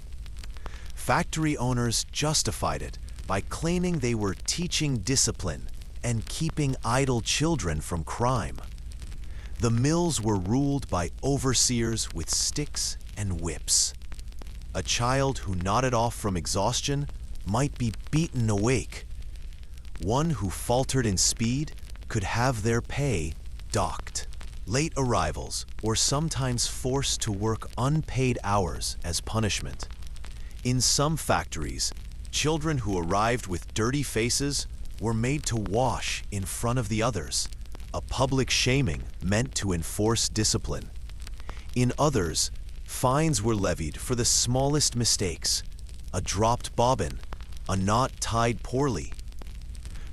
Factory owners justified it by claiming they were teaching discipline and keeping idle children from crime. The mills were ruled by overseers with sticks and whips. A child who nodded off from exhaustion might be beaten awake. One who faltered in speed could have their pay docked. Late arrivals were sometimes forced to work unpaid hours as punishment. In some factories, children who arrived with dirty faces were made to wash in front of the others, a public shaming meant to enforce discipline. In others, fines were levied for the smallest mistakes, a dropped bobbin, a knot tied poorly.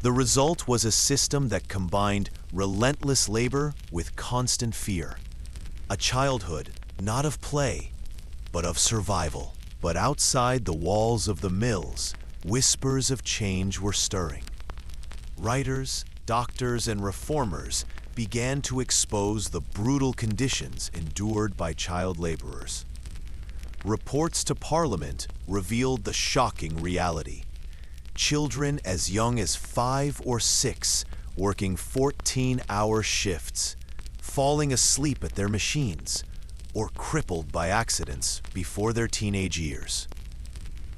The result was a system that combined relentless labor with constant fear, a childhood not of play, but of survival. But outside the walls of the mills, whispers of change were stirring. Writers, doctors, and reformers began to expose the brutal conditions endured by child laborers. Reports to Parliament revealed the shocking reality. Children as young as 5 or 6 working 14-hour shifts, falling asleep at their machines, or crippled by accidents before their teenage years.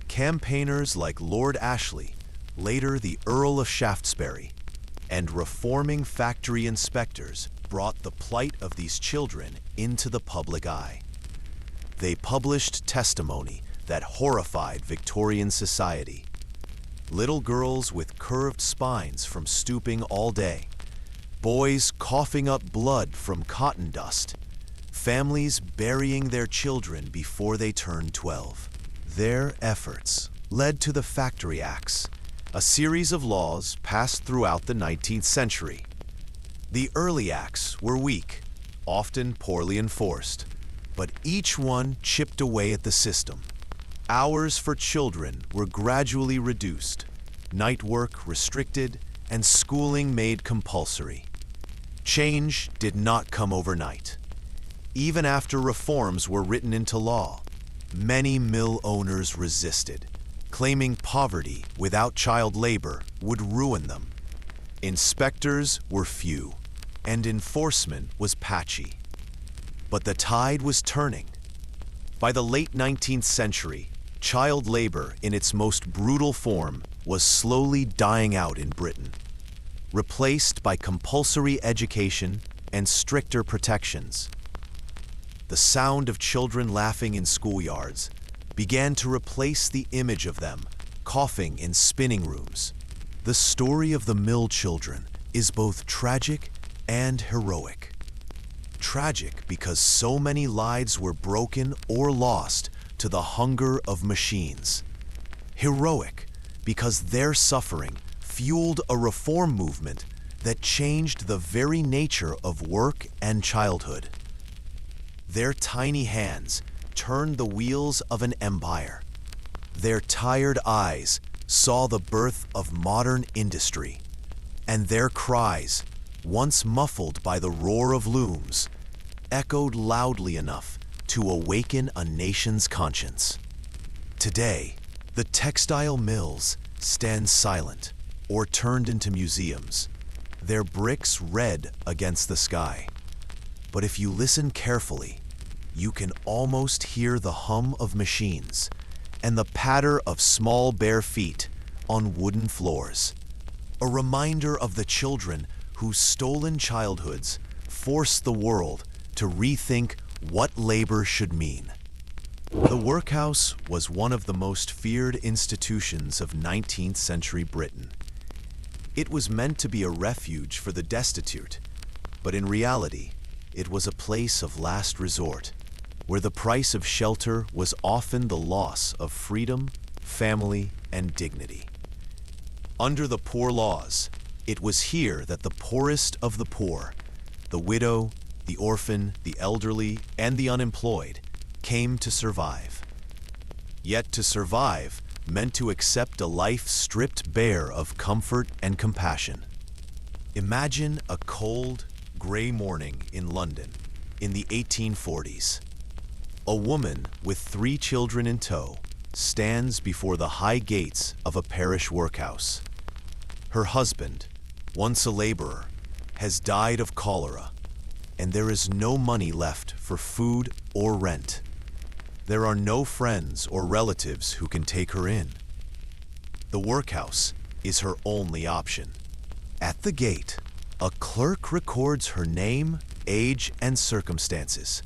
Campaigners like Lord Ashley, later the Earl of Shaftesbury, and reforming factory inspectors brought the plight of these children into the public eye. They published testimony that horrified Victorian society. Little girls with curved spines from stooping all day, boys coughing up blood from cotton dust, families burying their children before they turned 12. Their efforts led to the Factory Acts, a series of laws passed throughout the 19th century. The early acts were weak, often poorly enforced, but each one chipped away at the system. Hours for children were gradually reduced, night work restricted, and schooling made compulsory. Change did not come overnight. Even after reforms were written into law, many mill owners resisted, claiming poverty without child labor would ruin them. Inspectors were few, and enforcement was patchy. But the tide was turning. By the late 19th century, child labor in its most brutal form was slowly dying out in Britain, replaced by compulsory education and stricter protections. The sound of children laughing in schoolyards began to replace the image of them coughing in spinning rooms. The story of the mill children is both tragic and heroic. Tragic because so many lives were broken or lost to the hunger of machines. Heroic because their suffering fueled a reform movement that changed the very nature of work and childhood. Their tiny hands turned the wheels of an empire. Their tired eyes saw the birth of modern industry, and their cries, once muffled by the roar of looms, echoed loudly enough to awaken a nation's conscience. Today, the textile mills stand silent or turned into museums, their bricks red against the sky. But if you listen carefully, you can almost hear the hum of machines and the patter of small bare feet on wooden floors. A reminder of the children whose stolen childhoods forced the world to rethink what labor should mean. The workhouse was one of the most feared institutions of 19th century Britain. It was meant to be a refuge for the destitute, but in reality, it was a place of last resort, where the price of shelter was often the loss of freedom, family, and dignity. Under the poor laws, it was here that the poorest of the poor, the widow, the orphan, the elderly, and the unemployed, came to survive. Yet to survive meant to accept a life stripped bare of comfort and compassion. Imagine a cold, gray morning in London in the 1840s. A woman with 3 children in tow stands before the high gates of a parish workhouse. Her husband, once a laborer, has died of cholera, and there is no money left for food or rent. There are no friends or relatives who can take her in. The workhouse is her only option. At the gate, a clerk records her name, age, and circumstances.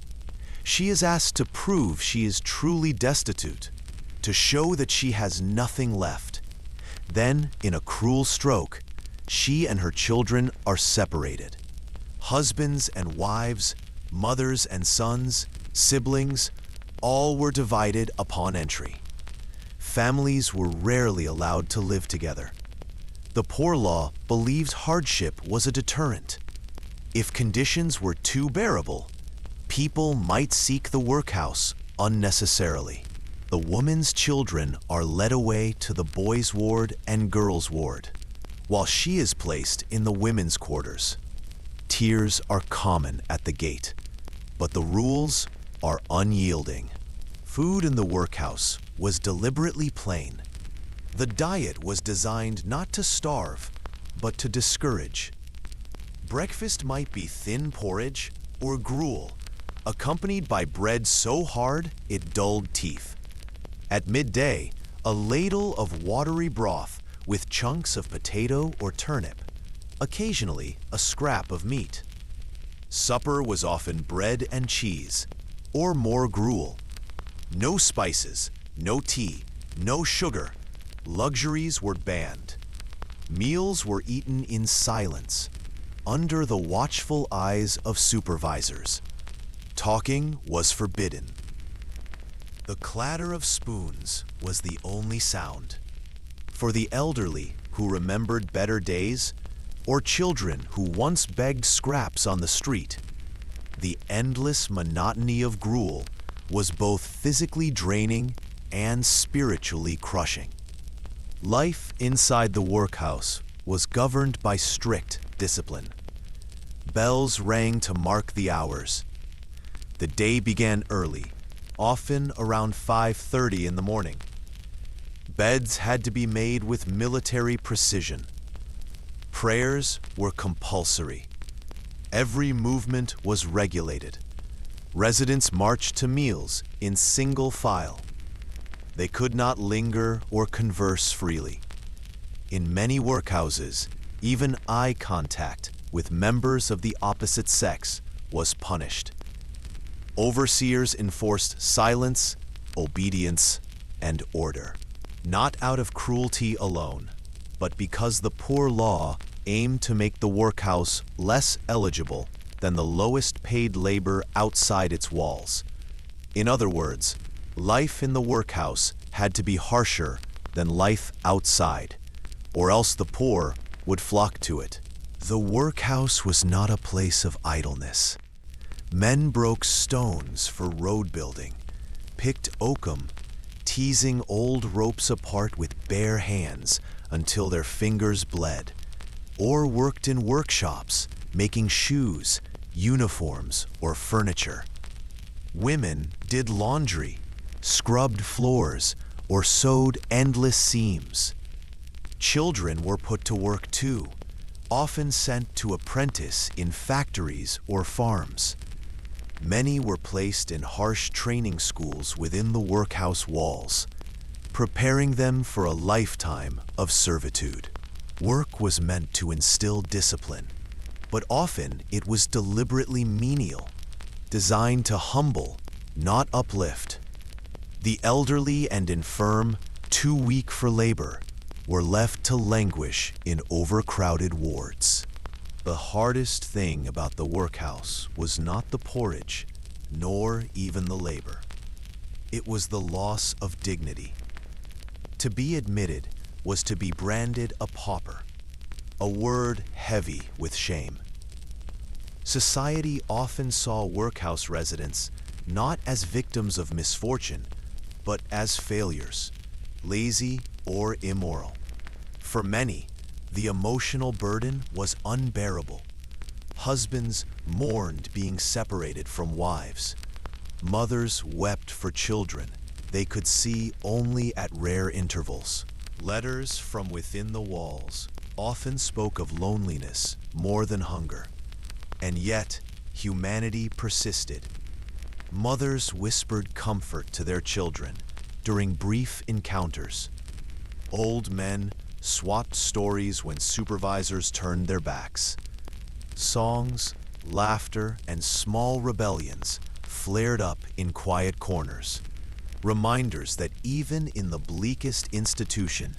She is asked to prove she is truly destitute, to show that she has nothing left. Then, in a cruel stroke, she and her children are separated. Husbands and wives, mothers and sons, siblings, all were divided upon entry. Families were rarely allowed to live together. The poor law believed hardship was a deterrent. If conditions were too bearable, people might seek the workhouse unnecessarily. The woman's children are led away to the boys' ward and girls' ward, while she is placed in the women's quarters. Tears are common at the gate, but the rules are unyielding. Food in the workhouse was deliberately plain. The diet was designed not to starve, but to discourage. Breakfast might be thin porridge or gruel, accompanied by bread so hard it dulled teeth. At midday, a ladle of watery broth with chunks of potato or turnip, occasionally a scrap of meat. Supper was often bread and cheese, or more gruel. No spices, no tea, no sugar. Luxuries were banned. Meals were eaten in silence, under the watchful eyes of supervisors. Talking was forbidden. The clatter of spoons was the only sound. For the elderly who remembered better days, or children who once begged scraps on the street, the endless monotony of gruel was both physically draining and spiritually crushing. Life inside the workhouse was governed by strict discipline. Bells rang to mark the hours. The day began early, often around 5:30 in the morning. Beds had to be made with military precision. Prayers were compulsory. Every movement was regulated. Residents marched to meals in single file. They could not linger or converse freely. In many workhouses, even eye contact with members of the opposite sex was punished. Overseers enforced silence, obedience, and order, not out of cruelty alone, but because the poor law aimed to make the workhouse less eligible than the lowest paid labor outside its walls. In other words, life in the workhouse had to be harsher than life outside, or else the poor would flock to it. The workhouse was not a place of idleness. Men broke stones for road building, picked oakum, teasing old ropes apart with bare hands until their fingers bled, or worked in workshops, making shoes, uniforms, or furniture. Women did laundry, scrubbed floors, or sewed endless seams. Children were put to work too, often sent to apprentice in factories or farms. Many were placed in harsh training schools within the workhouse walls, preparing them for a lifetime of servitude. Work was meant to instill discipline, but often it was deliberately menial, designed to humble, not uplift. The elderly and infirm, too weak for labor, were left to languish in overcrowded wards. The hardest thing about the workhouse was not the porridge, nor even the labor. It was the loss of dignity. To be admitted was to be branded a pauper, a word heavy with shame. Society often saw workhouse residents not as victims of misfortune, but as failures, lazy or immoral. For many, the emotional burden was unbearable. Husbands mourned being separated from wives. Mothers wept for children they could see only at rare intervals. Letters from within the walls often spoke of loneliness more than hunger. And yet, humanity persisted. Mothers whispered comfort to their children during brief encounters. Old men swapped stories when supervisors turned their backs. Songs, laughter, and small rebellions flared up in quiet corners, reminders that even in the bleakest institution,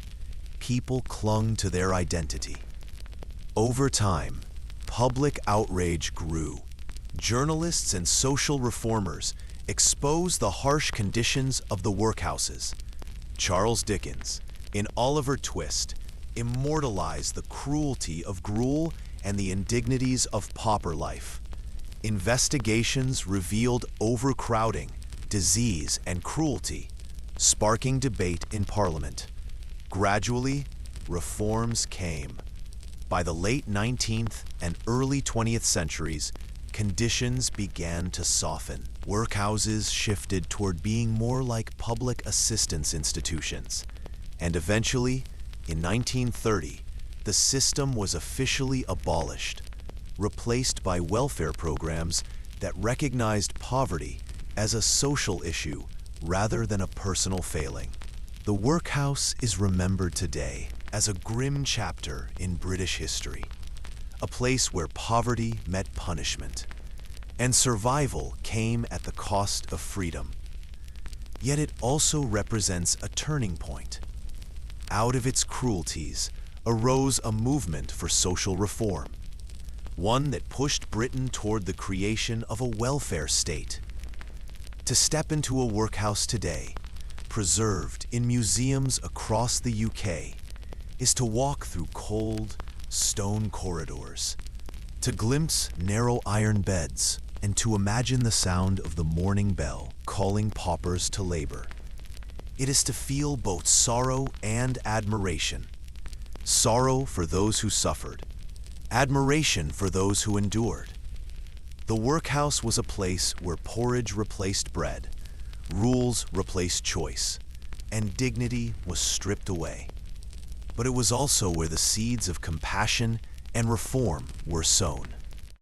people clung to their identity. Over time, public outrage grew. Journalists and social reformers exposed the harsh conditions of the workhouses. Charles Dickens, in Oliver Twist, immortalized the cruelty of gruel and the indignities of pauper life. Investigations revealed overcrowding, disease, and cruelty, sparking debate in Parliament. Gradually, reforms came. By the late 19th and early 20th centuries, conditions began to soften. Workhouses shifted toward being more like public assistance institutions. And eventually, in 1930, the system was officially abolished, replaced by welfare programs that recognized poverty as a social issue rather than a personal failing. The workhouse is remembered today as a grim chapter in British history, a place where poverty met punishment, and survival came at the cost of freedom. Yet it also represents a turning point. Out of its cruelties arose a movement for social reform, one that pushed Britain toward the creation of a welfare state. To step into a workhouse today, preserved in museums across the UK, is to walk through cold, stone corridors, to glimpse narrow iron beds, and to imagine the sound of the morning bell calling paupers to labor. It is to feel both sorrow and admiration. Sorrow for those who suffered, admiration for those who endured. The workhouse was a place where porridge replaced bread, rules replaced choice, and dignity was stripped away. But it was also where the seeds of compassion and reform were sown.